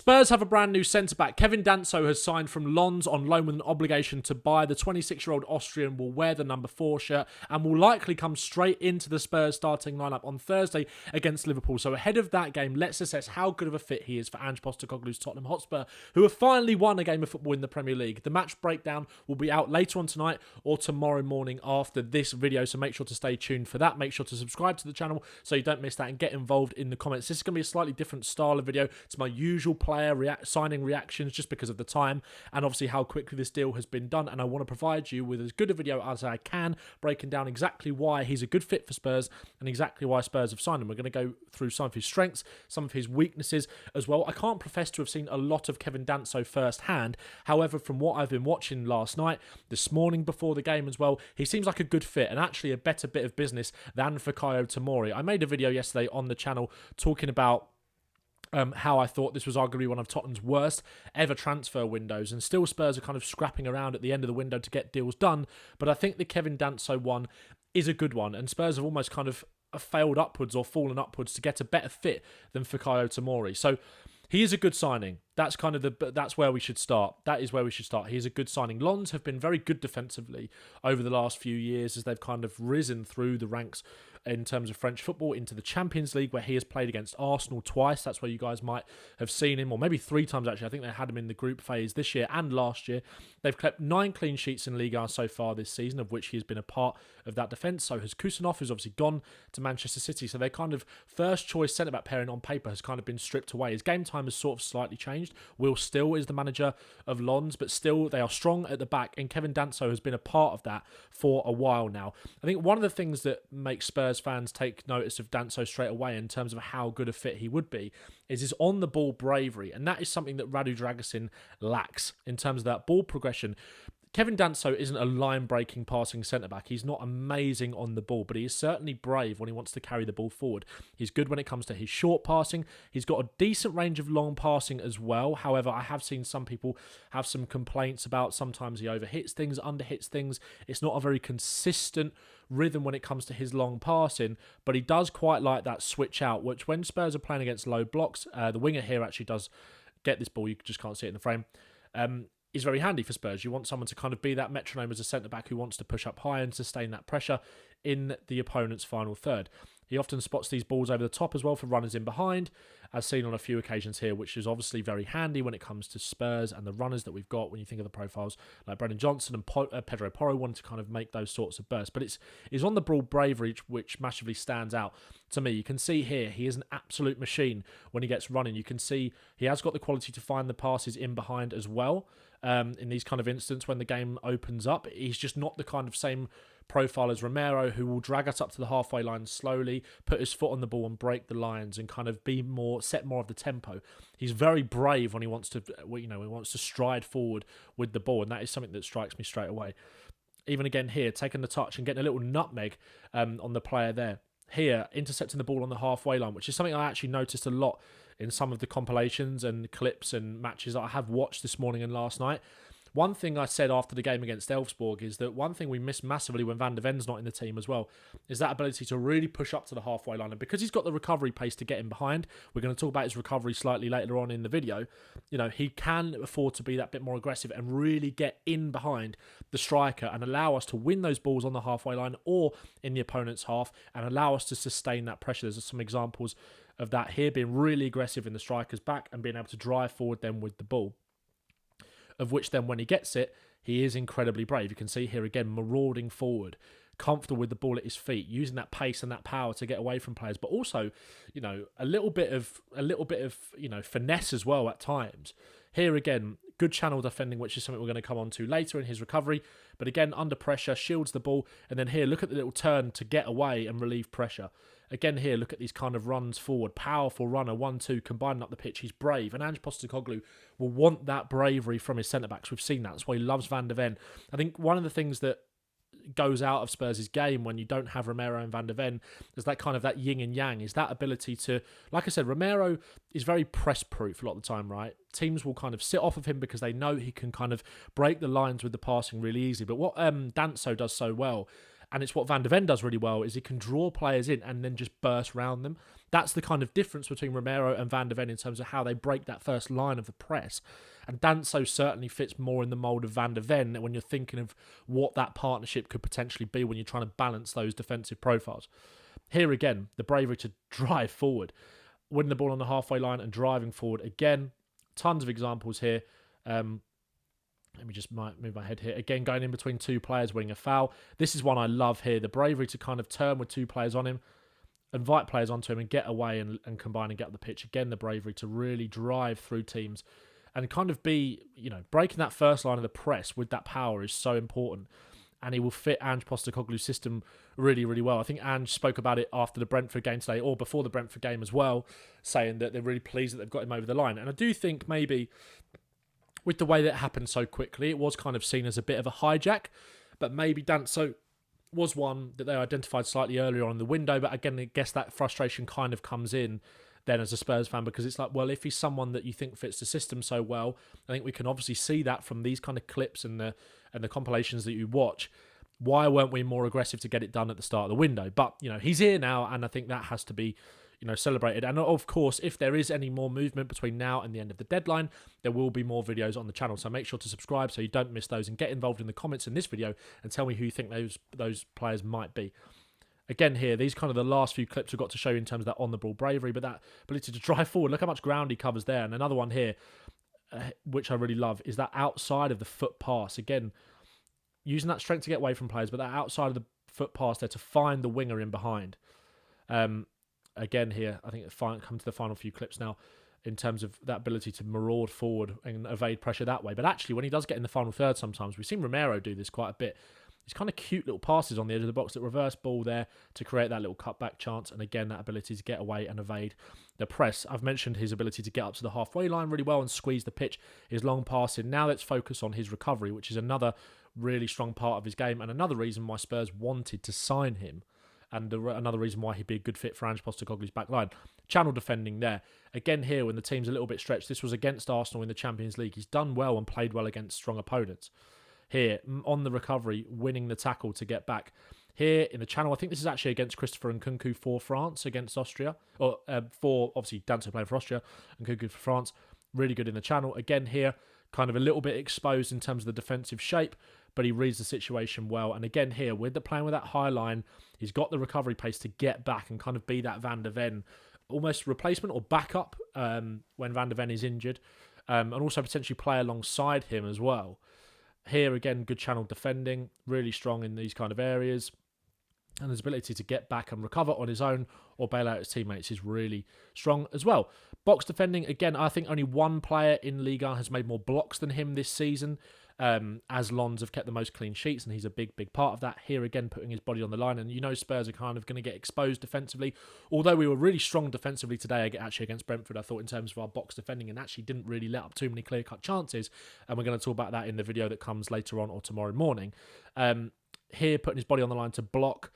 Spurs have a brand new centre-back. Kevin Danso has signed from Lens on loan with an obligation to buy. The 26-year-old Austrian will wear the number 4 shirt and will likely come straight into the Spurs starting lineup on Thursday against Liverpool. So ahead of that game, let's assess how good of a fit he is for Ange Postecoglou's Tottenham Hotspur, who have finally won a game of football in the Premier League. The match breakdown will be out later on tonight or tomorrow morning after this video, so make sure to stay tuned for that. Make sure to subscribe to the channel so you don't miss that and get involved in the comments. This is going to be a slightly different style of video to my usual player signing reactions just because of the time and obviously how quickly this deal has been done, and I want to provide you with as good a video as I can breaking down exactly why he's a good fit for Spurs and exactly why Spurs have signed him. We're going to go through some of his strengths, some of his weaknesses as well. I can't profess to have seen a lot of Kevin Danso firsthand, however from what I've been watching last night, this morning before the game as well, he seems like a good fit and actually a better bit of business than Fikayo Tomori. I made a video yesterday on the channel talking about how I thought this was arguably one of Tottenham's worst ever transfer windows, and still Spurs are kind of scrapping around at the end of the window to get deals done, but I think the Kevin Danso one is a good one, and Spurs have almost kind of failed upwards or fallen upwards to get a better fit than Fikayo Tomori. So he is a good signing. That's kind of that's where we should start. That is where we should start. He is a good signing. Lens have been very good defensively over the last few years as they've kind of risen through the ranks in terms of French football into the Champions League, where he has played against Arsenal twice. That's where you guys might have seen him, or maybe 3 times actually. I think they had him in the group phase this year and last year. They've kept 9 clean sheets in Ligue 1 so far this season, of which he has been a part of that defence. So has Kusanov, who's obviously gone to Manchester City. So their kind of first choice centre-back pairing on paper has kind of been stripped away. His game time has sort of slightly changed. Will Still is the manager of Lens, but still they are strong at the back, and Kevin Danso has been a part of that for a while now. I think one of the things that makes Spurs fans take notice of Danso straight away in terms of how good a fit he would be is his on-the-ball bravery, and that is something that Radu Dragusin lacks in terms of that ball progression. Kevin Danso isn't a line-breaking passing centre-back. He's not amazing on the ball, but he is certainly brave when he wants to carry the ball forward. He's good when it comes to his short passing. He's got a decent range of long passing as well. However, I have seen some people have some complaints about sometimes he overhits things, underhits things. It's not a very consistent rhythm when it comes to his long passing, but he does quite like that switch out, which when Spurs are playing against low blocks, the winger here actually does get this ball. You just can't see it in the frame. Is very handy for Spurs. You want someone to kind of be that metronome as a centre-back who wants to push up high and sustain that pressure in the opponent's final third. He often spots these balls over the top as well for runners in behind, as seen on a few occasions here, which is obviously very handy when it comes to Spurs and the runners that we've got when you think of the profiles like Brennan Johnson and Pedro Porro wanting to kind of make those sorts of bursts. But it's on the ball bravery which massively stands out to me. You can see here he is an absolute machine when he gets running. You can see he has got the quality to find the passes in behind as well. In these kind of instances when the game opens up, he's just not the kind of same profile as Romero, who will drag us up to the halfway line slowly, put his foot on the ball and break the lines and kind of set more of the tempo. He's very brave when he wants to, he wants to stride forward with the ball, and that is something that strikes me straight away. Even again here, taking the touch and getting a little nutmeg on the player there. Here, intercepting the ball on the halfway line, which is something I actually noticed a lot in some of the compilations and clips and matches that I have watched this morning and last night. One thing I said after the game against Elfsborg is that one thing we miss massively when Van de Ven's not in the team as well is that ability to really push up to the halfway line. And because he's got the recovery pace to get in behind, we're going to talk about his recovery slightly later on in the video, he can afford to be that bit more aggressive and really get in behind the striker and allow us to win those balls on the halfway line or in the opponent's half and allow us to sustain that pressure. There's some examples of that here, being really aggressive in the striker's back and being able to drive forward then with the ball. Of which then when he gets it, he is incredibly brave. You can see here again, marauding forward, comfortable with the ball at his feet, using that pace and that power to get away from players, but also, a little bit of finesse as well at times. Here again, good channel defending, which is something we're going to come on to later in his recovery. But again, under pressure, shields the ball. And then here, look at the little turn to get away and relieve pressure. Again here, look at these kind of runs forward. Powerful runner, 1-2, combining up the pitch. He's brave. And Ange Postecoglou will want that bravery from his centre-backs. We've seen that. That's why he loves Van de Ven. I think one of the things that goes out of Spurs' game when you don't have Romero and Van de Ven is that kind of that yin and yang, is that ability to, like I said, Romero is very press proof a lot of the time, right? Teams will kind of sit off of him because they know he can kind of break the lines with the passing really easy. But what Danso does so well, And it's what Van de Ven does really well, is he can draw players in and then just burst round them. That's the kind of difference between Romero and Van de Ven in terms of how they break that first line of the press. And Danso certainly fits more in the mould of Van de Ven when you're thinking of what that partnership could potentially be when you're trying to balance those defensive profiles. Here again, the bravery to drive forward, winning the ball on the halfway line and driving forward. Again, tons of examples here. Let me just move my head here. Again, going in between two players, winning a foul. This is one I love here. The bravery to kind of turn with two players on him, invite players onto him and get away and combine and get up the pitch. Again, the bravery to really drive through teams and kind of be, breaking that first line of the press with that power is so important. And he will fit Ange Postecoglou's system really, really well. I think Ange spoke about it after the Brentford game today, or before the Brentford game as well, saying that they're really pleased that they've got him over the line. And I do think maybe with the way that it happened so quickly, it was kind of seen as a bit of a hijack. But maybe Danso was one that they identified slightly earlier on in the window. But again, I guess that frustration kind of comes in then as a Spurs fan, because it's like, well, if he's someone that you think fits the system so well, I think we can obviously see that from these kind of clips and the compilations that you watch. Why weren't we more aggressive to get it done at the start of the window? But, he's here now, and I think that has to be, celebrated. And of course, if there is any more movement between now and the end of the deadline, there will be more videos on the channel. So make sure to subscribe so you don't miss those, and get involved in the comments in this video and tell me who you think those players might be. Again here, these kind of the last few clips we've got to show you in terms of that on-the-ball bravery, but that ability to drive forward. Look how much ground he covers there. And another one here, which I really love, is that outside of the foot pass. Again, using that strength to get away from players, but that outside of the foot pass there to find the winger in behind. Again here, I think it come to the final few clips now in terms of that ability to maraud forward and evade pressure that way. But actually, when he does get in the final third sometimes, we've seen Romero do this quite a bit. These kind of cute little passes on the edge of the box, that reverse ball there to create that little cutback chance. And again, that ability to get away and evade the press. I've mentioned his ability to get up to the halfway line really well and squeeze the pitch, his long passing. Now let's focus on his recovery, which is another really strong part of his game and another reason why Spurs wanted to sign him. And another reason why he'd be a good fit for Ange Postecoglou's back line. Channel defending there. Again here, when the team's a little bit stretched, this was against Arsenal in the Champions League. He's done well and played well against strong opponents. Here, on the recovery, winning the tackle to get back. Here in the channel, I think this is actually against Christopher Nkunku for France against Austria. Or for, obviously, Danso playing for Austria, Nkunku for France. Really good in the channel. Again here, kind of a little bit exposed in terms of the defensive shape, but he reads the situation well. And again here, playing with that high line, he's got the recovery pace to get back and kind of be that Van de Ven, almost replacement or backup when Van de Ven is injured, and also potentially play alongside him as well. Here again, good channel defending, really strong in these kind of areas. And his ability to get back and recover on his own or bail out his teammates is really strong as well. Box defending, again, I think only one player in Ligue 1 has made more blocks than him this season, as Lons have kept the most clean sheets, and he's a big, big part of that. Here again, putting his body on the line, and Spurs are kind of going to get exposed defensively. Although we were really strong defensively today, actually against Brentford, I thought, in terms of our box defending, and actually didn't really let up too many clear-cut chances, and we're going to talk about that in the video that comes later on or tomorrow morning. Here, putting his body on the line to block.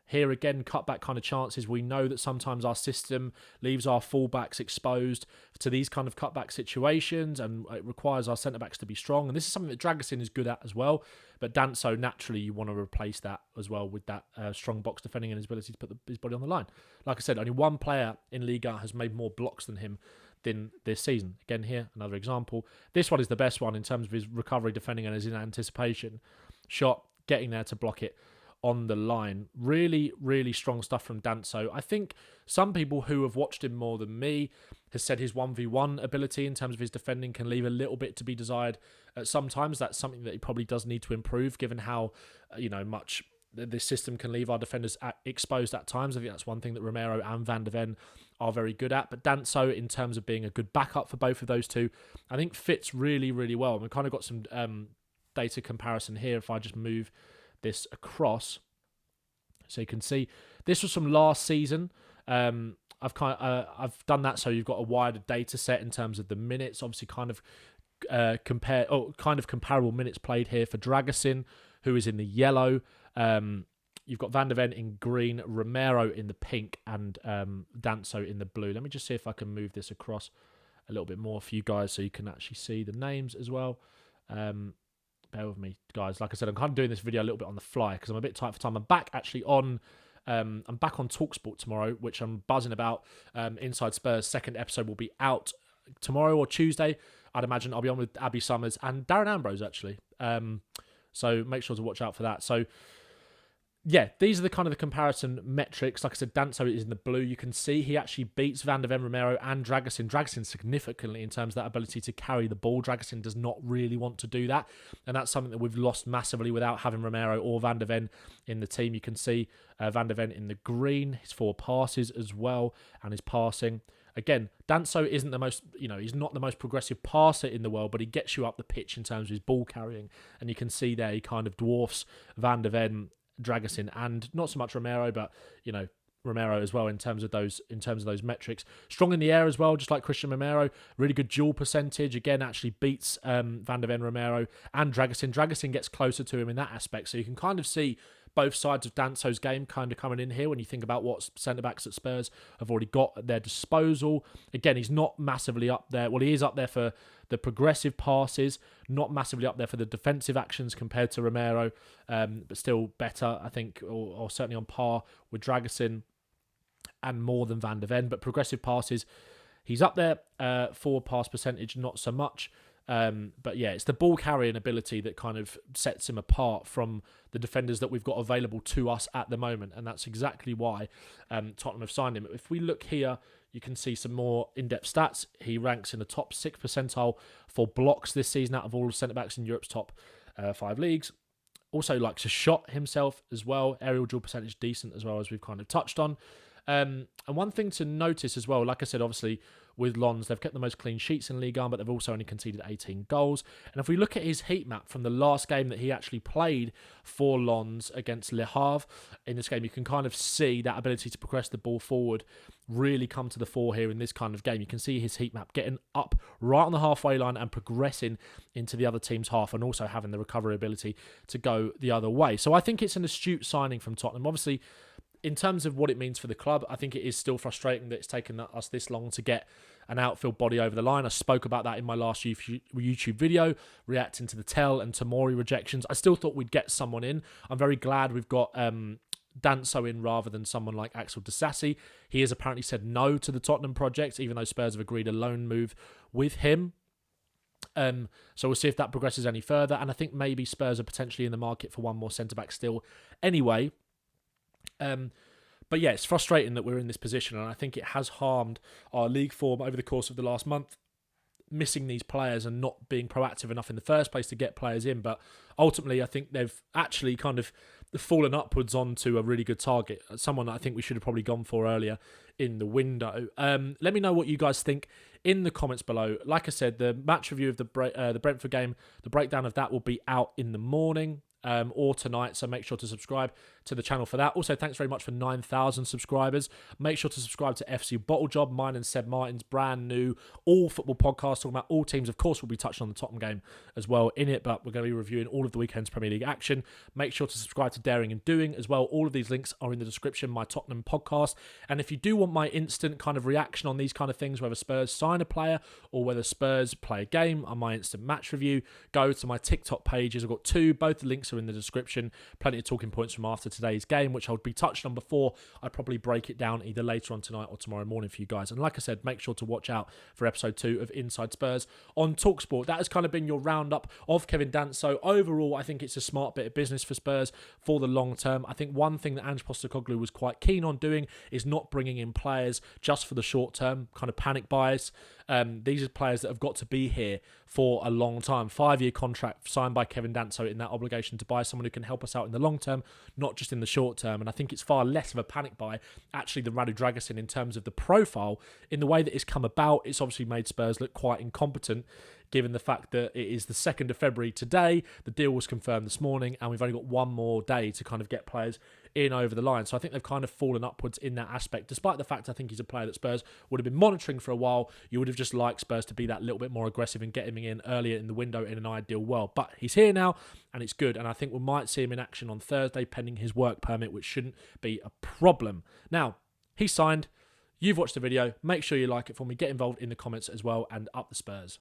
Here again, cutback kind of chances. We know that sometimes our system leaves our fullbacks exposed to these kind of cutback situations, and it requires our centre-backs to be strong. And this is something that Dragusin is good at as well. But Danso, naturally, you want to replace that as well with that strong box defending and his ability to put his body on the line. Like I said, only one player in Liga has made more blocks than him this season. Again here, another example. This one is the best one in terms of his recovery, defending, and his anticipation. Shot, getting there to block it on the line. Really, really strong stuff from Danso. I think some people who have watched him more than me has said his 1v1 ability in terms of his defending can leave a little bit to be desired. Sometimes that's something that he probably does need to improve, given how much this system can leave our defenders exposed at times. I think that's one thing that Romero and Van de Ven are very good at. But Danso, in terms of being a good backup for both of those two, I think fits really, really well. And we've kind of got some data comparison here. If I just move this across, so you can see this was from last season. I've done that so you've got a wider data set in terms of the minutes. Obviously, kind of comparable minutes played here for Dragusin, who is in the yellow. You've got Van de Ven in green, Romero in the pink, and Danso in the blue. Let me just see if I can move this across a little bit more for you guys so you can actually see the names as well. bear with me, guys. Like I said, I'm kind of doing this video a little bit on the fly because I'm a bit tight for time. I'm back actually on I'm back on TalkSport tomorrow, which I'm buzzing about. Inside Spurs second episode will be out tomorrow or Tuesday. I'd imagine I'll be on with Abby Summers and Darren Ambrose actually. So make sure to watch out for that. So yeah, these are the kind of the comparison metrics. Like I said, Danso is in the blue. You can see he actually beats Van de Ven, Romero and Dragusin significantly in terms of that ability to carry the ball. Dragusin does not really want to do that. And that's something that we've lost massively without having Romero or Van de Ven in the team. You can see Van de Ven in the green, his 4 passes as well, and his passing. Again, Danso isn't the most, he's not the most progressive passer in the world, but he gets you up the pitch in terms of his ball carrying. And you can see there he kind of dwarfs Van de Ven, Dragusin, and not so much Romero, but Romero as well in terms of those metrics. Strong in the air as well, just like Christian Romero. Really good duel percentage. Again, actually beats Van de Ven, Romero and Dragusin. Dragusin gets closer to him in that aspect, so you can kind of see both sides of Danso's game kind of coming in here when you think about what centre-backs at Spurs have already got at their disposal. Again, he's not massively up there. Well, he is up there for the progressive passes, not massively up there for the defensive actions compared to Romero, but still better, I think, or certainly on par with Dragusin and more than Van de Ven. But progressive passes, he's up there. Forward pass percentage, not so much. But yeah, it's the ball carrying ability that kind of sets him apart from the defenders that we've got available to us at the moment, and that's exactly why Tottenham have signed him. If we look here, you can see some more in-depth stats. He ranks in the top 6 percentile for blocks this season out of all centre-backs in Europe's top 5 leagues. Also likes a shot himself as well. Aerial duel percentage decent as well, as we've kind of touched on. And one thing to notice as well, like I said, obviously with Lons, they've kept the most clean sheets in Ligue 1, but they've also only conceded 18 goals. And if we look at his heat map from the last game that he actually played for Lons against Le Havre, in this game, you can kind of see that ability to progress the ball forward really come to the fore here in this kind of game. You can see his heat map getting up right on the halfway line and progressing into the other team's half, and also having the recovery ability to go the other way. So I think it's an astute signing from Tottenham. Obviously, in terms of what it means for the club, I think it is still frustrating that it's taken us this long to get an outfield body over the line. I spoke about that in my last YouTube video, reacting to the Tell and Tomori rejections. I still thought we'd get someone in. I'm very glad we've got Danso in rather than someone like Axel Disasi. He has apparently said no to the Tottenham project, even though Spurs have agreed a loan move with him. So we'll see if that progresses any further. And I think maybe Spurs are potentially in the market for one more centre-back still anyway. But yeah, it's frustrating that we're in this position, and I think it has harmed our league form over the course of the last month, missing these players and not being proactive enough in the first place to get players in. But ultimately, I think they've actually kind of fallen upwards onto a really good target, someone that I think we should have probably gone for earlier in the window. Let me know what you guys think in the comments below. Like I said, the match review of the Brentford game, the breakdown of that will be out in the morning. Or tonight, so make sure to subscribe to the channel for that. Also, thanks very much for 9,000 subscribers. Make sure to subscribe to FC Bottle Job, mine and Seb Martin's brand new all football podcast talking about all teams. Of course, we'll be touching on the Tottenham game as well in it, but we're going to be reviewing all of the weekend's Premier League action. Make sure to subscribe to Daring and Doing as well. All of these links are in the description, my Tottenham podcast. And if you do want my instant kind of reaction on these kind of things, whether Spurs sign a player or whether Spurs play a game, on my instant match review, go to my TikTok pages. I've got 2. Both the links are in the description. Plenty of talking points from after today's game, which I'll be touched on before I probably break it down either later on tonight or tomorrow morning for you guys. And like I said, make sure to watch out for episode 2 of Inside Spurs on TalkSport. That has kind of been your roundup of Kevin Danso. Overall, I think it's a smart bit of business for Spurs for the long term. I think one thing that Ange Postecoglou was quite keen on doing is not bringing in players just for the short term, kind of panic buyers. These are players that have got to be here for a long time. 5-year contract signed by Kevin Danso in that obligation to buy someone who can help us out in the long term, not just in the short term. And I think it's far less of a panic buy, actually, than Radu Dragusin in terms of the profile. In the way that it's come about, it's obviously made Spurs look quite incompetent, given the fact that it is the 2nd of February today. The deal was confirmed this morning, and we've only got one more day to kind of get players in over the line. So I think they've kind of fallen upwards in that aspect, despite the fact I think he's a player that Spurs would have been monitoring for a while. You would have just liked Spurs to be that little bit more aggressive and get him in earlier in the window in an ideal world. But he's here now, and it's good, and I think we might see him in action on Thursday pending his work permit, which shouldn't be a problem. Now, he's signed. You've watched the video. Make sure you like it for me. Get involved in the comments as well, and up the Spurs.